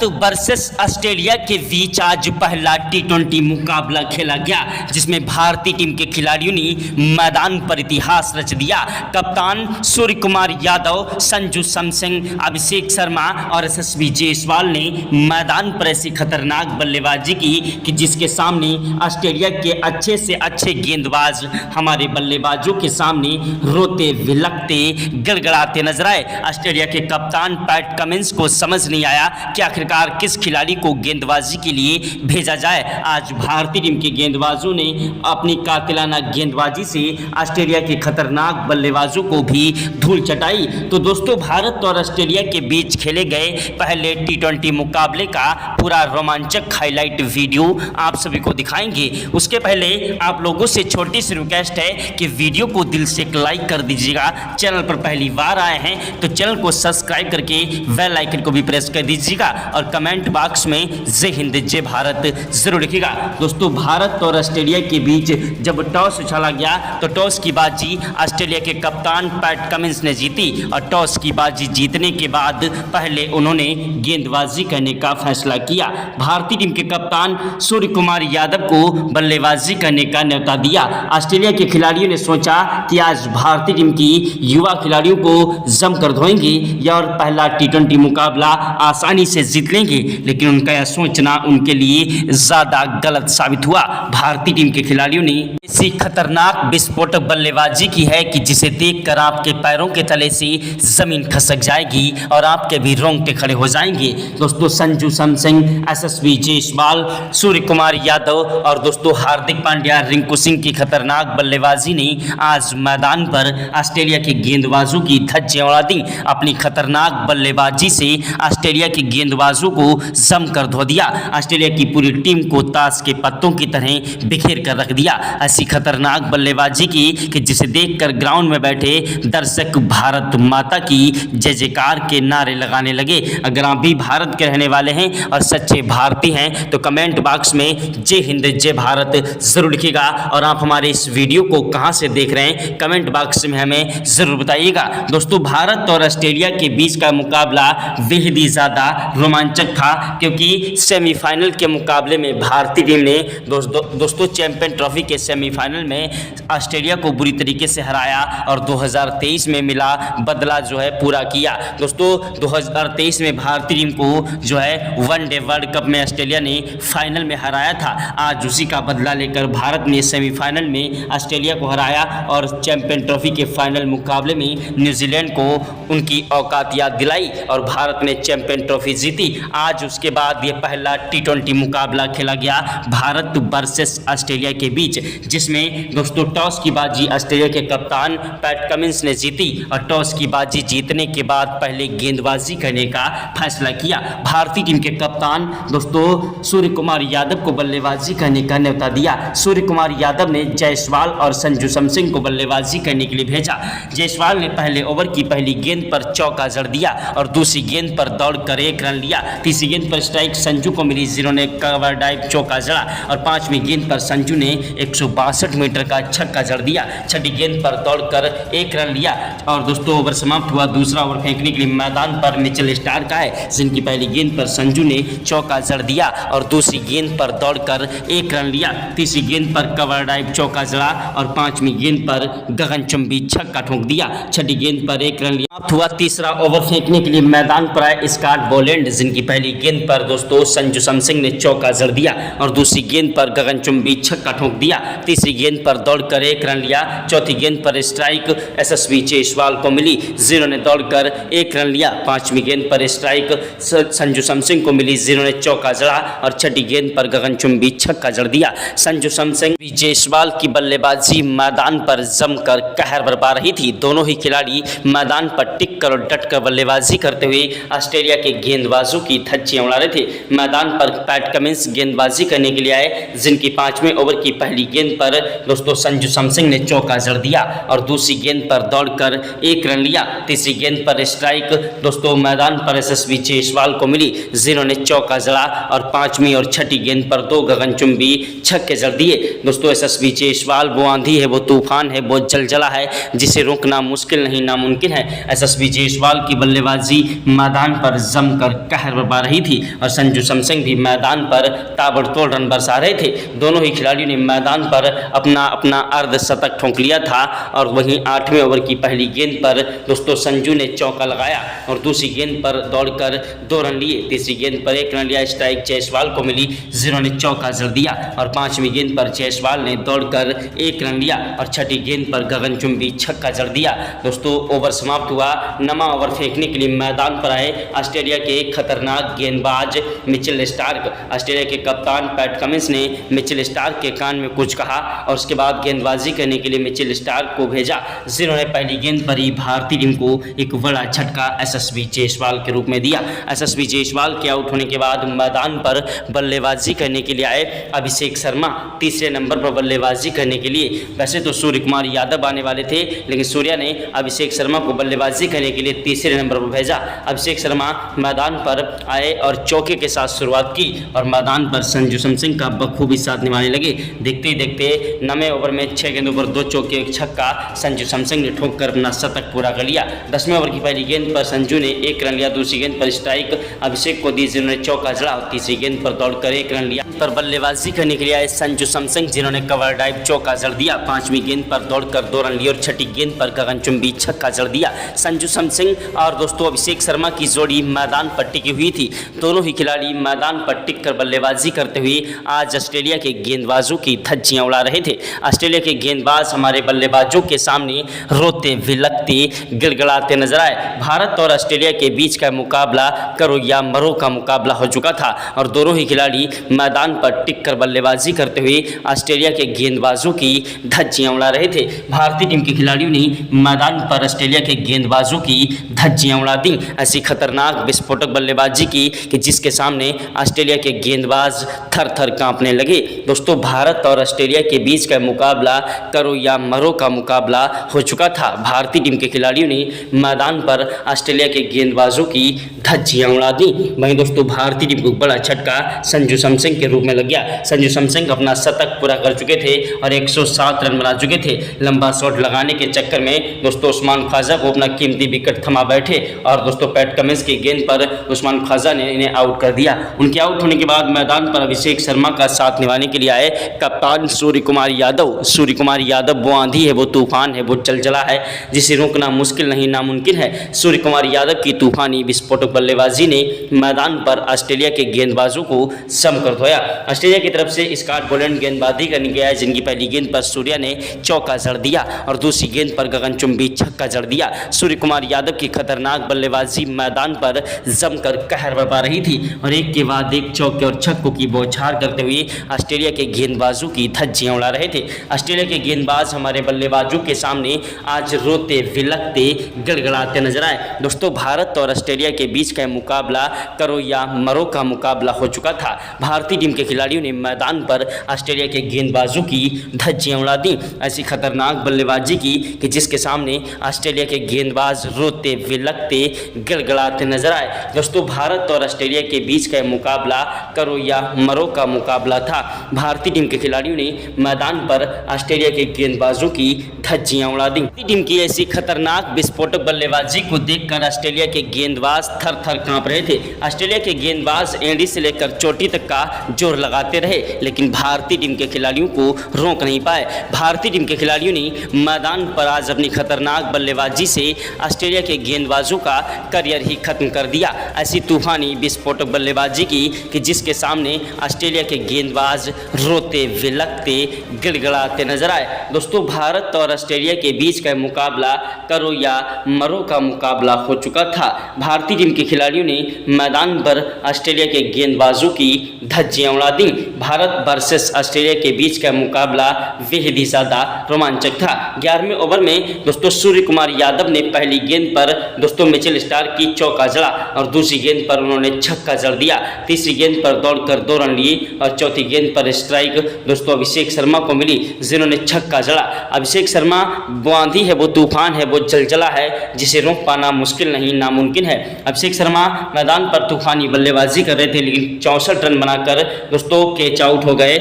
Bharat versus Australia के बीच आज पहला टी20 मुकाबला खेला गया, जिसमें भारतीय टीम के खिलाड़ियों ने मैदान पर इतिहास रच दिया। कप्तान सूर्य कुमार यादव, संजू सैमसन, अभिषेक शर्मा और यशस्वी जायसवाल ने मैदान पर ऐसी खतरनाक बल्लेबाजी की कि जिसके सामने ऑस्ट्रेलिया के अच्छे से अच्छे गेंदबाज हमारे बल्लेबाजों के सामने रोते विलकते गड़गड़ाते नजर आए। ऑस्ट्रेलिया के कप्तान पैट कमिंस को समझ नहीं आया कि आखिरकार किस खिलाड़ी को गेंदबाजी के लिए भेजा जाए। आज भारतीय टीम के गेंदबाजों ने अपनी कातिलाना गेंदबाजी से ऑस्ट्रेलिया के खतरनाक बल्लेबाजों को भी धूल चटाई। तो दोस्तों, भारत और ऑस्ट्रेलिया के बीच खेले गए पहले टी20 मुकाबले का पूरा रोमांचक हाईलाइट वीडियो आप सभी को दिखाएंगे। उसके पहले आप लोगों से छोटी सी रिक्वेस्ट है कि वीडियो को दिल से एक लाइक कर दीजिएगा। चैनल पर पहली बार आए हैं तो चैनल को सब्सक्राइब करके बेल आइकन को भी प्रेस कर दीजिएगा और कमेंट बॉक्स में जय हिंद जय भारत जरूर लिखिएगा। दोस्तों, भारत और ऑस्ट्रेलिया के बीच जब टॉस उछाला गया तो टॉस की बाजी ऑस्ट्रेलिया के कप्तान पैट कमिंस ने जीती और टॉस की बाजी जीतने के बाद पहले उन्होंने गेंदबाजी करने का फैसला किया। भारतीय टीम के कप्तान सूर्य कुमार यादव को बल्लेबाजी करने का न्योता दिया। ऑस्ट्रेलिया के खिलाड़ियों ने सोचा कि आज भारतीय टीम की युवा खिलाड़ियों को जमकर धोएंगे और पहला टी20 मुकाबला आसानी से जीत लेंगे, लेकिन उनका यह सोचना उनके लिए ज्यादा गलत साबित हुआ। भारतीय टीम के खिलाड़ियों ने ऐसी खतरनाक विस्फोटक बल्लेबाजी की है कि जिसे देखकर आपके पैरों के तले से जमीन खसक जाएगी और आपके भी रोंगटे खड़े हो जाएंगे। दोस्तों, संजू सैमसन, यशस्वी जायसवाल, सूर्य कुमार यादव और दोस्तों हार्दिक पांड्या, रिंकू सिंह की खतरनाक बल्लेबाजी ने आज मैदान पर ऑस्ट्रेलिया के गेंदबाजों की धज्जियां उड़ा दी। अपनी खतरनाक बल्लेबाजी से ऑस्ट्रेलिया के गेंदबाजों को जमकर धो दिया। ऑस्ट्रेलिया की पूरी टीम को ताश के पत्तों की तरह बिखेर कर रख दिया। ऐसी खतरनाक बल्लेबाजी की कि जिसे देखकर ग्राउंड में बैठे दर्शक भारत माता की जय जयकार के नारे लगाने लगे। अगर आप भी भारत के रहने वाले हैं और सच्चे भारतीय हैं तो कमेंट बॉक्स में जय हिंद जय भारत जरूर लिखिएगा। और आप हमारे इस वीडियो को कहां से देख रहे हैं कमेंट बॉक्स में हमें जरूर बताइएगा। दोस्तों, भारत और ऑस्ट्रेलिया के बीच का मुकाबला बेहद ही ज़्यादा रोमांचक था, क्योंकि सेमीफाइनल के मुकाबले में भारतीय टीम ने दोस्तों चैंपियन ट्रॉफी के सेमीफाइनल में ऑस्ट्रेलिया को बुरी तरीके से हराया और 2023 में मिला बदला जो है पूरा किया। दोस्तों, 2023 में भारतीय टीम को जो है वनडे वर्ल्ड कप में ऑस्ट्रेलिया ने फाइनल में हराया था। आज उसी का बदला लेकर भारत ने सेमीफाइनल में ऑस्ट्रेलिया को हराया और चैंपियन ट्रॉफी के फाइनल मुकाबले में न्यूजीलैंड को उनकी औकात याद दिलाई और भारत ने चैंपियन ट्रॉफी जीती। आज उसके बाद ये पहला टी20 मुकाबला खेला गया भारत वर्सेस ऑस्ट्रेलिया के बीच, जिसमें दोस्तों टॉस की बाजी ऑस्ट्रेलिया के कप्तान पैट कमिंस ने जीती और टॉस की बाजी जीतने के बाद पहले गेंदबाजी करने का फैसला किया। भारतीय टीम के कप्तान दोस्तों सूर्य कुमार यादव को बल्लेबाजी करने का न्योता दिया। सूर्य कुमार यादव ने जायसवाल और संजू सैमसन को बल्लेबाजी करने के लिए भेजा। जायसवाल ने पहले ओवर की पहली गेंद पर चौका जड़ दिया और दूसरी गेंद पर दौड़कर 1 रन लिया। तीसरी गेंद पर स्ट्राइक संजू को मिली, जिन्होंने कवर ड्राइव चौका जड़ा और पांचवीं गेंद पर संजू ने 162 मीटर का छक्का जड़ दिया। छठी गेंद पर दौड़कर 1 रन लिया और दोस्तों ओवर समाप्त हुआ। दूसरा ओवर फेंकने के लिए मैदान पर मिचेल स्टार्क आए, जिनकी पहली गेंद पर संजू ने चौका जड़ दिया और दूसरी गेंद पर दौड़कर 1 रन लिया। तीसरी गेंद पर कवर ड्राइव चौका जड़ा और पांचवीं गेंद पर गगनचुंबी छक्का ठोक दिया। छठी गेंद पर 1 रन लिया। हुआ तीसरा ओवर फेंकने के लिए मैदान पर आए स्कॉट बोलैंड, जिनकी पहली गेंद पर दोस्तों संजू सैमसन ने चौका जड़ दिया और दूसरी गेंद पर गगनचुंबी छक्का ठोक दिया। तीसरी गेंद पर दौड़कर 1 रन लिया। चौथी गेंद पर स्ट्राइक यशस्वी जायसवाल को मिली, जिन्होंने दौड़कर 1 रन लिया। पांचवीं गेंद पर स्ट्राइक संजू सैमसन को मिली, जिन्होंने चौका जड़ा और छठी गेंद पर गगनचुंबी छक्का जड़ दिया। संजू सैमसन जायसवाल की बल्लेबाजी मैदान पर जमकर कहर बरपा रही थी। दोनों ही खिलाड़ी मैदान पर टिक कर और डट कर बल्लेबाजी करते हुए ऑस्ट्रेलिया के गेंदबाजों की धज्जियां उड़ा रहे थे। मैदान पर पैट कमिंस गेंदबाजी करने के लिए आए, जिनकी 5वें ओवर की पहली गेंद पर दोस्तों संजू सैमसन ने चौका जड़ दिया और दूसरी गेंद पर दौड़कर 1 रन लिया। तीसरी गेंद पर स्ट्राइक दोस्तों मैदान पर यशस्वी जायसवाल को मिली, जिन्होंने चौका जड़ा और पांचवीं और छठी गेंद पर 2 गगनचुंबी छक्के जड़ दिए। दोस्तों यशस्वी जायसवाल वो आंधी है, वो तूफान है, वो जलजला है जिसे रोकना मुश्किल नहीं नामुमकिन है। एसएसबी जायसवाल की बल्लेबाजी मैदान पर जमकर कहर बरपा रही थी और संजू सैमसन भी मैदान पर ताबड़तोड़ रन बरसा रहे थे। दोनों ही खिलाड़ियों ने मैदान पर अपना अपना अर्धशतक ठोंक लिया था और वहीं 8वें ओवर की पहली गेंद पर दोस्तों संजू ने चौका लगाया और दूसरी गेंद पर दौड़कर 2 रन लिए। तीसरी गेंद पर 1 रन लिया, स्ट्राइक जायसवाल को मिली, जिन्होंने चौका जड़ दिया और 5वीं गेंद पर जायसवाल ने दौड़कर 1 रन लिया और 6ठी गेंद पर गगनचुंबी छक्का जड़ दिया। दोस्तों ओवर समाप्त हुआ। 9वां ओवर फेंकने के लिए मैदान पर आए ऑस्ट्रेलिया के खतरनाक गेंदबाज मिचेल स्टार्क। ऑस्ट्रेलिया के कप्तान पैट कमिंस ने मिचेल स्टार्क के कान में कुछ कहा और उसके बाद गेंदबाजी करने के लिए मिचेल स्टार्क को भेजा, जिन्होंने पहली गेंद पर ही भारतीय टीम को एक बड़ा झटका एसएसबी जायसवाल के रूप में दिया। एसएसबी जायसवाल के आउट होने के बाद मैदान पर बल्लेबाजी करने के लिए आए अभिषेक शर्मा। तीसरे नंबर पर बल्लेबाजी करने के लिए वैसे तो सूर्य कुमार यादव आने वाले थे, लेकिन सूर्या ने अभिषेक शर्मा को बल्लेबाजी करने के लिए तीसरे नंबर पर भेजा। अभिषेक शर्मा मैदान पर आए और चौके के साथ शुरुआत की और मैदान पर संजू सैमसन का बखूबी साथ निभाने लगे। देखते ही देखते 9वें ओवर में 6 गेंदों पर 2 चौके 1 छक्का संजू सैमसन ने ठोक कर अपना शतक पूरा कर लिया। 10वें ओवर की पहली गेंद पर संजू ने 1 रन लिया, दूसरी गेंद पर स्ट्राइक अभिषेक को दी, जिन्होंने चौका जड़ा और तीसरी गेंद पर दौड़कर 1 रन लिया। पर बल्लेबाजी करने के लिए आए संजू सैमसन, जिन्होंने कवर ड्राइव चौका जड़ दिया। 5वीं गेंद पर दौड़कर 2 रन लिए और 6ठी गेंद पर गगनचुंबी छक्का जड़ दिया। संजू सैमसन और दोस्तों अभिषेक शर्मा की जोड़ी मैदान पर टिकी हुई थी। दोनों ही खिलाड़ी मैदान पर टिककर बल्लेबाजी करते हुए आज ऑस्ट्रेलिया के गेंदबाजों की धज्जियां उड़ा रहे थे। ऑस्ट्रेलिया के गेंदबाज हमारे बल्लेबाजों के सामने रोते विलकते गिड़गिड़ाते नजर आए। भारत और ऑस्ट्रेलिया के बीच का मुकाबला करो या मरो का मुकाबला हो चुका था और दोनों ही खिलाड़ी मैदान पर टिककर बल्लेबाजी करते हुए ऑस्ट्रेलिया के गेंदबाजों की धज्जियां उड़ा रहे थे। भारतीय टीम के खिलाड़ियों ने मैदान पर ऑस्ट्रेलिया के गेंदबाजों की धज्जियां उड़ा दी। ऐसी खतरनाक विस्फोटक बल्लेबाजी की कि जिसके सामने ऑस्ट्रेलिया के गेंदबाज थर थर कांपने लगे। दोस्तों भारत और ऑस्ट्रेलिया के बीच का मुकाबला करो या मरो का मुकाबला हो चुका था। भारतीय टीम के खिलाड़ियों ने मैदान पर ऑस्ट्रेलिया के गेंदबाजों की धज्जियां उड़ा दी। वहीं दोस्तों भारतीय टीम को बड़ा झटका संजू सैमसन के रूप में लग गया। संजू सैमसन अपना शतक पूरा कर चुके थे और 107 रन बना चुके थे। लंबा शॉट लगाने के चक्कर में दोस्तों उस्मान ख्वाजा को अपना कीमती विकेट थमा बैठे और दोस्तों पैट कमिंस की गेंद पर उस्मान ख्वाजा ने इन्हें आउट कर दिया। उनके आउट होने के बाद मैदान पर अभिषेक शर्मा का साथ निभाने के लिए आए कप्तान सूर्य कुमार यादव। सूर्य कुमार यादव वो आंधी है, वो तूफान है, वो चलचला है जिसे रोकना मुश्किल नहीं नामुमकिन है। सूर्य कुमार यादव की तूफानी विस्फोटक बल्लेबाजी ने मैदान पर ऑस्ट्रेलिया के गेंदबाजों को जमकर धोया। ऑस्ट्रेलिया की तरफ से स्कॉट बोलैंड गेंदबाजी करने गया, जिनकी पहली गेंद पर सूर्या ने चौका जड़ दिया और दूसरी गेंद पर गगनचुंबी छक्का जड़ दिया। सूर्य कुमार यादव की खतरनाक बल्लेबाजी मैदान पर जमकर कहर बरपा रही थी और एक के बाद एक चौके और छक्कों की बौछार करते हुए ऑस्ट्रेलिया के गेंदबाजों की धज्जियां उड़ा रहे थे। ऑस्ट्रेलिया के गेंदबाज हमारे बल्लेबाजों के सामने आज रोते विलकते गिड़गिड़ाते नजर आए। दोस्तों भारत और ऑस्ट्रेलिया के बीच का मुकाबला करो या मरो का मुकाबला हो चुका था। भारतीय टीम के खिलाड़ियों ने मैदान पर ऑस्ट्रेलिया के गेंदबाजों की धज्जियां उड़ा दी। ऐसी खतरनाक बल्लेबाजी की कि जिसके सामने ऑस्ट्रेलिया के गेंदबाज रोते विलकते गिड़गिड़ाते नजर आए। दोस्तों भारत और ऑस्ट्रेलिया के बीच का मुकाबला करो या मरो का मुकाबला था। भारतीय टीम के खिलाड़ियों ने मैदान पर ऑस्ट्रेलिया के गेंदबाजों की धज्जियां उड़ा दी। भारतीय टीम की ऐसी खतरनाक विस्फोटक बल्लेबाजी को देखकर ऑस्ट्रेलिया के गेंदबाज थर थर कांप रहे थे। ऑस्ट्रेलिया के गेंदबाज एंडी से लेकर चोटी तक का जोर लगाते रहे, लेकिन भारतीय टीम के खिलाड़ियों को रोक नहीं पाए। भारतीय टीम के खिलाड़ियों ने मैदान पर आज अपनी खतरनाक बल्लेबाजी से ऑस्ट्रेलिया के गेंदबाजों का करियर ही खत्म कर दिया। ऐसी तूफानी विस्फोटक बल्लेबाजी की कि जिसके सामने ऑस्ट्रेलिया के गेंदबाज रोते विलकते गिड़गिड़ाते नजर आए। दोस्तों भारत और ऑस्ट्रेलिया के बीच का मुकाबला करो या मरो का मुकाबला हो चुका था। भारतीय टीम के खिलाड़ियों ने मैदान पर ऑस्ट्रेलिया के गेंदबाजों की धज्जियां उड़ा दी। भारत वर्सेस ऑस्ट्रेलिया के बीच का मुकाबला बेहद ही ज़्यादा रोमांचक था। 11वें ओवर में दोस्तों सूर्य कुमार यादव ने पहली गेंद पर दोस्तों मिचेल स्टार्क की चौका जड़ा और दूसरी गेंद पर उन्होंने छक्का जड़ दिया। तीसरी गेंद पर दौड़कर 2 रन लिए और चौथी गेंद पर स्ट्राइक दोस्तों अभिषेक शर्मा को मिली, जिन्होंने छक्का जड़ा। अभिषेक शर्मा वो आंधी है, वो तूफान है, वो चलचला है जिसे रोक पाना मुश्किल नहीं नामुमकिन है। अभिषेक शर्मा मैदान पर तूफानी बल्लेबाजी कर रहे थे, लेकिन 64 रन बनाकर दोस्तों कैच आउट हो गए।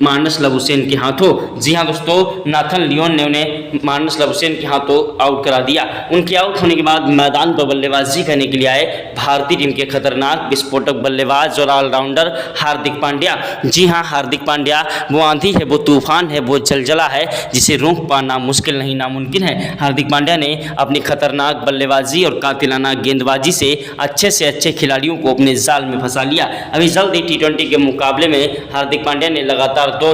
मार्नस लबुशेन के हाथों। जी हाँ दोस्तों, नाथन लियोन ने उन्हें मार्नस लबुशेन के हाथों आउट करा दिया। उनके आउट होने के बाद मैदान पर बल्लेबाजी करने के लिए आए भारतीय टीम के खतरनाक विस्फोटक बल्लेबाज और ऑलराउंडर हार्दिक पांड्या। जी हाँ, हार्दिक पांड्या वो आंधी है, वो तूफान है, वो जलजला है जिसे रोक पाना मुश्किल नहीं नामुमकिन है। हार्दिक पांड्या ने अपनी खतरनाक बल्लेबाजी और कातिलाना गेंदबाजी से अच्छे खिलाड़ियों को अपने जाल में फंसा लिया। अभी जल्द ही T20 के मुकाबले में हार्दिक पांड्या ने लगातार 2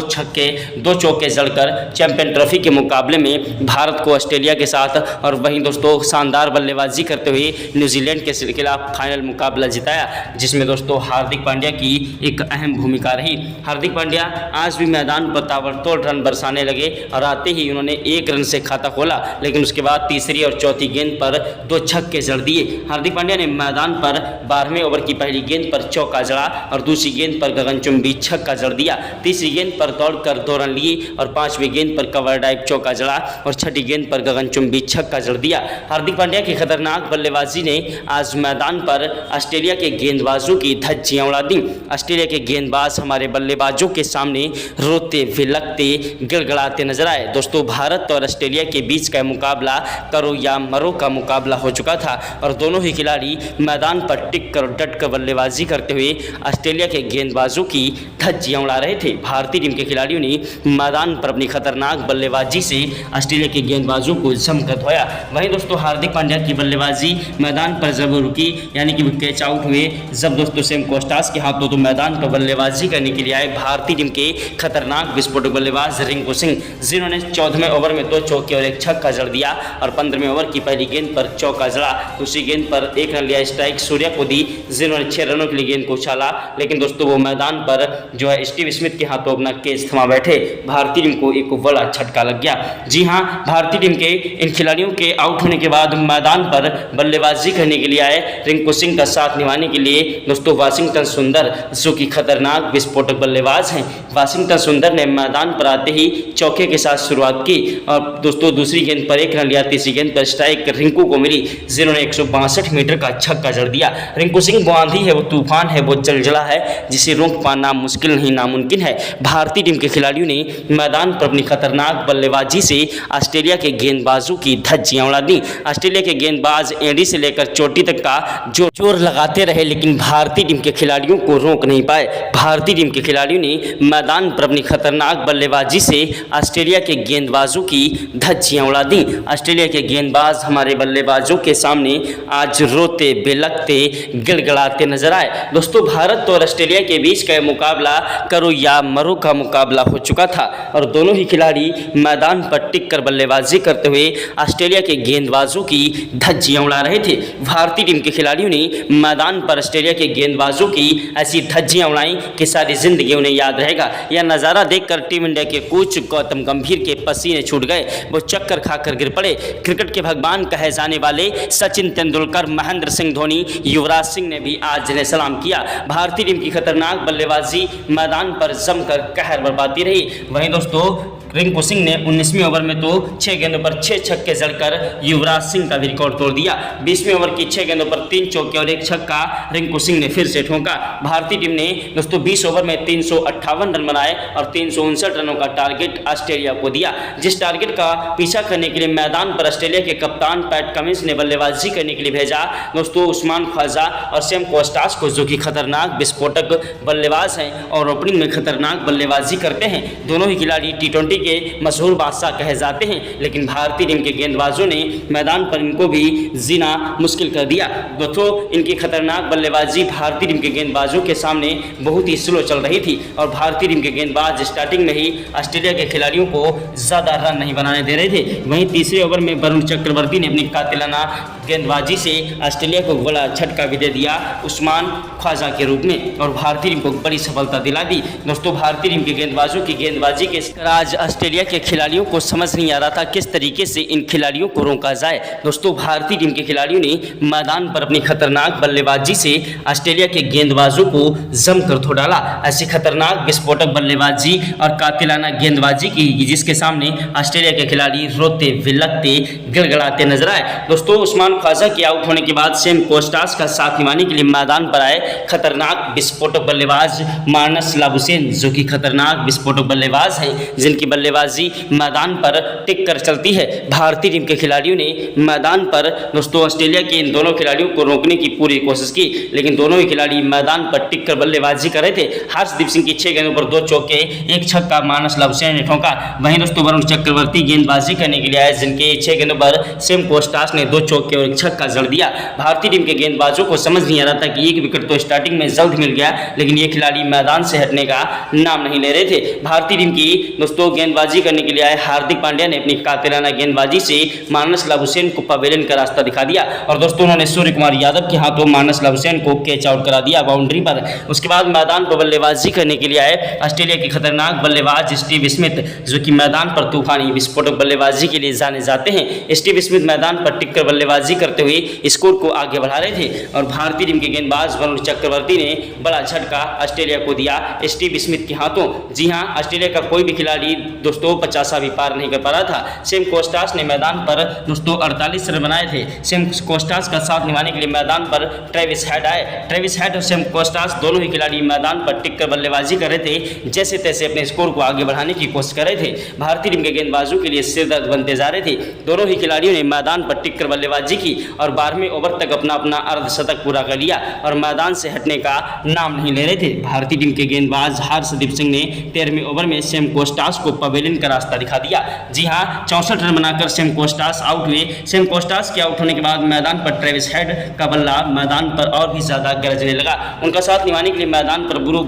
चौके जड़कर चैंपियन ट्रॉफी के मुकाबले में भारत को ऑस्ट्रेलिया के साथ और वहीं दोस्तों शानदार बल्लेबाजी करते हुए न्यूजीलैंड के खिलाफ फाइनल मुकाबला जिताया, जिसमें दोस्तों हार्दिक पांड्या की एक अहम भूमिका रही। हार्दिक पांड्या आज भी मैदान पर ताबड़तोड़ रन बरसाने लगे और आते ही उन्होंने 1 रन से खाता खोला, लेकिन उसके बाद तीसरी और चौथी गेंद पर 2 छक्के जड़ दिए। हार्दिक पांड्या ने मैदान पर 12वें ओवर की पहली गेंद पर चौका जड़ा और दूसरी गेंद पर गगनचुंबी छक्का जड़ दिया। तीसरी गेंद पर दौड़कर 2 रन लिए और 5वीं गेंद पर कवर ड्राइव चौका जड़ा और 6ठी गेंद पर गगनचुंबी छक्का जड़ दिया। हार्दिक पांड्या की खतरनाक बल्लेबाजी ने आज मैदान पर ऑस्ट्रेलिया के गेंदबाजों की धज्जियां उड़ा दी। ऑस्ट्रेलिया के गेंदबाज हमारे बल्लेबाजों के सामने रोते विलकते गिड़गिड़ाते नजर आए। दोस्तों, भारत और ऑस्ट्रेलिया के बीच का मुकाबला करो या मरो का मुकाबला हो चुका था और दोनों ही खिलाड़ी मैदान पर टिक कर डट कर बल्लेबाजी करते हुए ऑस्ट्रेलिया के गेंदबाजों की धज्जियां उड़ा रहे थे। भारतीय टीम के खिलाड़ियों ने मैदान पर अपनी खतरनाक बल्लेबाजी से ऑस्ट्रेलिया के गेंदबाजों को जमकर धोया। वहीं दोस्तों हार्दिक पांड्या की बल्लेबाजी मैदान पर जब रुकी, यानी कि वो कैच आउट हुए, जब दोस्तों सेम कोस्टास के हाथों तो मैदान पर बल्लेबाजी करने के लिए आए भारतीय टीम के खतरनाक विस्फोटक बल्लेबाज रिंकू सिंह, जिन्होंने 14वें ओवर में 2 चौके और 1 छक्का जड़ दिया और 15वें ओवर की पहली गेंद पर चौका जड़ा। दूसरी गेंद पर 1 रन लिया स्ट्राइक सूर्या को दी, जिन्होंने 6 रनों के लिए गेंद को उछाला, लेकिन दोस्तों वो मैदान पर जो है स्टीव स्मिथ के हाथों अपना केस थमा बैठे। भारतीय टीम को एक बड़ा झटका लग गया। जी हाँ, भारतीय टीम के इन खिलाड़ियों के आउट होने के बाद मैदान पर बल्लेबाजी करने के लिए आए रिंकू सिंह का साथ निभाने के लिए दोस्तों वाशिंगटन सुंदर, जो कि खतरनाक विस्फोटक बल्लेबाज हैं। वाशिंगटन सुंदर ने मैदान पर आते ही चौके के साथ शुरुआत की और दोस्तों दूसरी गेंद पर 1 रन लिया। तीसरी गेंद पर स्ट्राइक रिंकू को मिली, जिन्होंने 162 मीटर का छक्का जड़ दिया। रिंकू सिंह वो आंधी है, वो तूफान है, वो जलजला है जिसे रोक पाना मुश्किल नहीं नामुमकिन है। भारतीय टीम के खिलाड़ियों ने मैदान पर अपनी खतरनाक बल्लेबाजी से ऑस्ट्रेलिया के गेंदबाजों की धज्जियां उड़ा दी। ऑस्ट्रेलिया के गेंदबाज एड़ी से लेकर चोटी तक का जोर लगाते रहे, लेकिन भारतीय टीम के खिलाड़ियों को रोक नहीं पाए। भारतीय टीम के खिलाड़ियों ने मैदान पर अपनी खतरनाक बल्लेबाजी से ऑस्ट्रेलिया के गेंदबाजों की धज्जियां उड़ा दी। ऑस्ट्रेलिया के गेंदबाज हमारे बल्लेबाजों के सामने आज रोते बिलकते गिड़गिड़ाते नजर आए। दोस्तों, भारत और ऑस्ट्रेलिया के बीच का मुकाबला करो या मरो का मुकाबला हो चुका था और दोनों ही खिलाड़ी मैदान पर टिक कर बल्लेबाजी करते हुए ऑस्ट्रेलिया के गेंदबाजों की धज्जियां उड़ा रहे थे। भारतीय टीम के खिलाड़ियों ने मैदान पर ऑस्ट्रेलिया के गेंदबाजों की ऐसी धज्जियां उड़ाई कि सारी जिंदगी उन्हें याद रहेगा। यह नज़ारा देखकर टीम इंडिया के कोच गौतम गंभीर के पसीने छूट गए, वो चक्कर खाकर गिर पड़े। क्रिकेट के भगवान कहे जाने वाले सचिन तेंदुलकर, महेंद्र सिंह धोनी, युवराज सिंह ने भी आज जिन्हें सलाम किया। भारतीय टीम की खतरनाक बल्लेबाजी मैदान पर जमकर कहर बरपाती रही। वहीं दोस्तों रिंकू सिंह ने 19वें ओवर में तो 6 गेंदों पर 6 छक्के जड़कर युवराज सिंह का भी रिकॉर्ड तोड़ दिया। 20वें ओवर की 6 गेंदों पर 3 चौके और 1 छक्का रिंकू सिंह ने फिर से ठोका। भारतीय टीम ने दोस्तों 20 ओवर में 358 रन बनाए और 359 रनों का टारगेट ऑस्ट्रेलिया को दिया। जिस टारगेट का पीछा करने के लिए मैदान पर ऑस्ट्रेलिया के कप्तान पैट कमिंस ने बल्लेबाजी करने के लिए भेजा दोस्तों उस्मान ख्वाजा और सेम कोस्टास को, जो कि खतरनाक विस्फोटक बल्लेबाज हैं और ओपनिंग में खतरनाक बल्लेबाजी करते हैं। दोनों ही खिलाड़ी T20 के मशहूर बादशाह कहे जाते हैं, लेकिन भारतीय टीम के गेंदबाजों ने मैदान पर इनको भी जीना मुश्किल कर दिया। दोस्तों इनकी खतरनाक बल्लेबाजी भारतीय टीम के गेंदबाजों के सामने बहुत ही स्लो चल रही थी और भारतीय टीम के गेंदबाज स्टार्टिंग में ही ऑस्ट्रेलिया के खिलाड़ियों को ज़्यादा रन नहीं बनाने दे रहे थे। वहीं तीसरे ओवर में वरुण चक्रवर्ती ने अपनी कातिलाना गेंदबाजी से ऑस्ट्रेलिया को बड़ा झटका भी दे दिया उस्मान ख्वाजा के रूप में और भारतीय टीम को बड़ी सफलता दिला दी। दोस्तों भारतीय टीम के गेंदबाजों की गेंदबाजी के आज ऑस्ट्रेलिया के खिलाड़ियों को समझ नहीं आ रहा था किस तरीके से इन खिलाड़ियों को रोका जाए। दोस्तों, भारतीय टीम के खिलाड़ियों ने मैदान पर अपनी खतरनाक बल्लेबाजी से ऑस्ट्रेलिया के गेंदबाजों को जमकर धो डाला। ऐसी खतरनाक विस्फोटक बल्लेबाजी और कातिलाना गेंदबाजी की जिसके सामने ऑस्ट्रेलिया के खिलाड़ी रोते विलकते गिड़गिड़ाते नजर आए। दोस्तों, उस्मान ख्वाजा के आउट होने के बाद सेम कोस्टास का साथ निभाने के लिए मैदान पर आए खतरनाक विस्फोटक बल्लेबाज मार्नस लाबुशेन, जो कि खतरनाक विस्फोटक बल्लेबाज हैं जिनकी बल्लेबाजी मैदान पर टिक कर चलती है। भारतीय टीम के खिलाड़ियों ने मैदान पर दोस्तों ऑस्ट्रेलिया के इन दोनों खिलाड़ियों को रोकने की पूरी कोशिश की, लेकिन दोनों ही खिलाड़ी मैदान पर टिक कर बल्लेबाजी कर रहे थे। हर्षदीप सिंह की 6 गेंदों पर 2 चौके 1 छक्का मार्नस लाबुशेन ने ठोका। वहीं दोस्तों वरुण चक्रवर्ती गेंदबाजी करने के लिए आए, जिनके 6 गेंदों पर सेम कोस्टास ने 2 चौके और 1 छक्का जड़ दिया। भारतीय टीम के गेंदबाजों को समझ नहीं आ रहा था कि 1 विकेट तो स्टार्टिंग में जल्द मिल गया, लेकिन ये खिलाड़ी मैदान से हटने का नाम नहीं ले रहे थे। भारतीय टीम की दोस्तों गेंदबाजी करने के लिए आए हार्दिक पांड्या ने अपनी कातिलाना गेंदबाजी से मार्नस लाबुशेन को पवेलियन का रास्ता दिखा दिया और दोस्तों उन्होंने सूर्य कुमार यादव के हाथों मार्नस लाबुशेन को कैच आउट करा दिया बाउंड्री पर। उसके बाद मैदान पर बल्लेबाजी करने के लिए आए ऑस्ट्रेलिया के खतरनाक बल्लेबाज स्टीव स्मिथ, जो कि मैदान पर तूफानी विस्फोटक बल्लेबाजी के लिए जाने जाते हैं। स्टीव स्मिथ मैदान पर टिककर बल्लेबाजी करते हुए स्कोर को आगे बढ़ा रहे थे और भारतीय टीम के गेंदबाज वरुण चक्रवर्ती ने बड़ा झटका ऑस्ट्रेलिया को दिया स्टीव स्मिथ के हाथों। जी हां, ऑस्ट्रेलिया का कोई भी खिलाड़ी दोस्तों 50 भी पार नहीं कर पा रहा था। सेम कोस्टास ने मैदान पर दोस्तों 48 रन बनाए थे। सेम कोस्टास का साथ निभाने के लिए मैदान पर ट्रेविस हेड आए। ट्रेविस हेड और सेम कोस्टास दोनों ही खिलाड़ी मैदान पर टिक कर बल्लेबाजी कर रहे थे, जैसे तैसे अपने स्कोर को आगे बढ़ाने की कोशिश कर रहे थे। भारतीय टीम के गेंदबाजों के लिए सिरदर्द बनते जा रहे थे। दोनों ही खिलाड़ियों ने मैदान पर टिक कर बल्लेबाजी की और 12वें ओवर तक अपना अपना अर्धशतक पूरा कर लिया और मैदान से हटने का नाम नहीं ले रहे थे। भारतीय टीम के गेंदबाज हर्षदीप सिंह ने 13वें ओवर में सेम कोस्टास को पवेलियन का रास्ता दिखा दिया। जी हां, 64 रन बनाकर सेम कोस्टास आउट हुए। सेम कोस्टास के आउट होने के बाद मैदान पर ट्रेविस हेड का बल्ला मैदान पर और भी ज्यादा गरजने लगा। उनका साथ निभाने के लिए मैदान पर ब्रू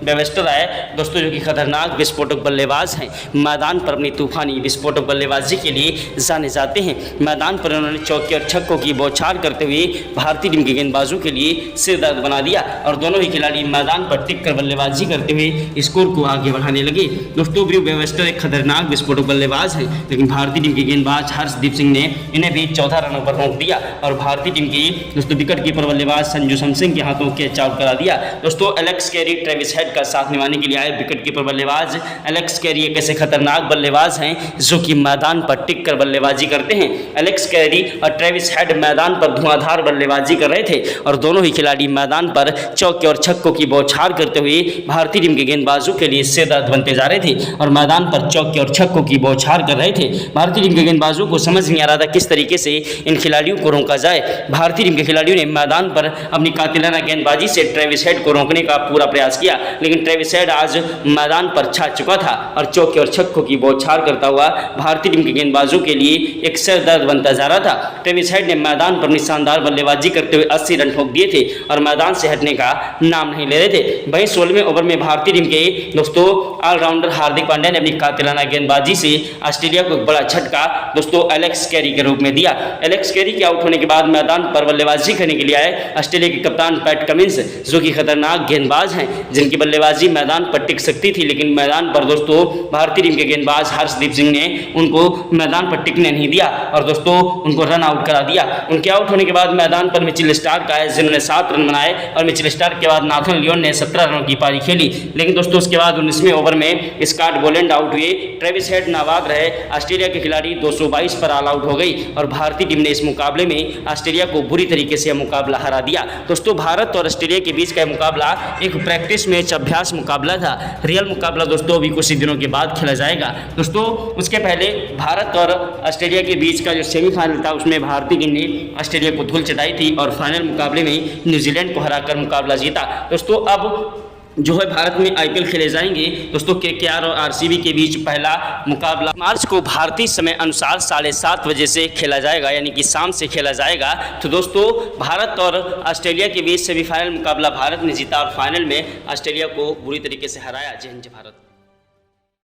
बेवेस्टर आए दोस्तों, जो कि खतरनाक विस्फोटक बल्लेबाज हैं। मैदान पर अपनी तूफानी विस्फोटक बल्लेबाजी के लिए जाने जाते हैं। मैदान पर उन्होंने चौके और छक्कों की बौछार करते हुए भारतीय टीम के गेंदबाजों के लिए सिरदर्द बना दिया और दोनों ही खिलाड़ी मैदान पर टिक कर बल्लेबाजी करते हुए स्कोर को आगे बढ़ाने लगे। दोस्तों, ब्रू बेवेस्टर एक खतरनाक विस्फोटक बल्लेबाज है, लेकिन भारतीय टीम के गेंदबाज हर्षदीप सिंह ने इन्हें भी 14 रनों पर रोक दिया और भारतीय टीम की दोस्तों विकेट कीपर बल्लेबाज संजू सैमसन के हाथों कैच आउट करा दिया। दोस्तों, एलेक्स कैरी ट्रेविस हेड का साथ निभाने के लिए आए विकेट कीपर बल्लेबाज एलेक्स कैरी एक ऐसे खतरनाक बल्लेबाज हैं जो कि मैदान पर टिक कर बल्लेबाजी करते हैं। एलेक्स कैरी और ट्रेविस हेड मैदान पर धुआंधार बल्लेबाजी कर रहे थे और दोनों ही खिलाड़ी मैदान पर चौके और छक्कों की बौछार करते हुए भारतीय टीम के गेंदबाजों के लिए सिरदर्द बनते जा रहे थे और मैदान पर चौके और छक्कों की बौछार कर रहे थे। भारतीय टीम के गेंदबाजों को समझ नहीं आ रहा था किस तरीके से इन खिलाड़ियों को रोका जाए। भारतीय टीम के खिलाड़ियों ने मैदान पर अपनी कातिलाना गेंदबाजी से ट्रेविस हेड को रोकने का पूरा प्रयास किया, लेकिन ट्रेविस हेड आज मैदान पर छा चुका था और चौके और छक्कों की बौछार करता हुआ भारतीय टीम के गेंदबाजों के लिए एक सिरदर्द बनता जा रहा था। ट्रेविस हेड ने मैदान पर अपनी शानदार बल्लेबाजी करते हुए 80 रन ठोक दिए थे और मैदान से हटने का नाम नहीं ले रहे थे। वहीं 16वें ओवर में भारतीय टीम के दोस्तों ऑलराउंडर हार्दिक पांड्या ने अपनी कातिलाना गेंदबाजी से ऑस्ट्रेलिया को एक बड़ा झटका दोस्तों एलेक्स कैरी के रूप में दिया। एलेक्स कैरी के आउट होने के बाद मैदान पर बल्लेबाजी करने के लिए आए ऑस्ट्रेलिया के कप्तान पैट कमिंस, जो कि खतरनाक गेंदबाज हैं जिनकी बल्लेबाजी मैदान पर टिक सकती थी, लेकिन मैदान पर दोस्तों भारतीय टीम के गेंदबाज हर्षदीप सिंह ने उनको मैदान पर टिकने नहीं दिया और दोस्तों उनको रन आउट करा दिया। उनके आउट होने के बाद मैदान पर मिचेल स्टार्क आए, जिन्होंने 7 रन बनाए और मिचेल स्टार्क के बाद नाथन लियोन ने 17 रनों की पारी खेली, लेकिन दोस्तों उसके बाद 19वें ओवर में स्कॉट बोलैंड आउट हुए। ट्रेविस हेड नाबाद रहे। ऑस्ट्रेलिया के खिलाड़ी 222 पर ऑल आउट हो गई और भारतीय टीम ने इस मुकाबले में ऑस्ट्रेलिया को बुरी तरीके से मुकाबला हरा दिया। दोस्तों, भारत और ऑस्ट्रेलिया के बीच का मुकाबला एक प्रैक्टिस मैच अभ्यास मुकाबला था। रियल मुकाबला दोस्तों अभी कुछ ही दिनों के बाद खेला जाएगा। दोस्तों, उसके पहले भारत और ऑस्ट्रेलिया के बीच का जो सेमीफाइनल था उसमें भारतीय टीम ने ऑस्ट्रेलिया को धूल चटाई थी और फाइनल मुकाबले में न्यूजीलैंड को हराकर मुकाबला जीता। दोस्तों, अब जो है भारत में आईपीएल खेले जाएंगे दोस्तों। केकेआर और आरसीबी के बीच पहला मुकाबला मार्च को भारतीय समय अनुसार 7:30 बजे से खेला जाएगा, यानी कि शाम से खेला जाएगा। तो दोस्तों, भारत और ऑस्ट्रेलिया के बीच सेमीफाइनल मुकाबला भारत ने जीता और फाइनल में ऑस्ट्रेलिया को बुरी तरीके से हराया। जय हिंद, जय भारत।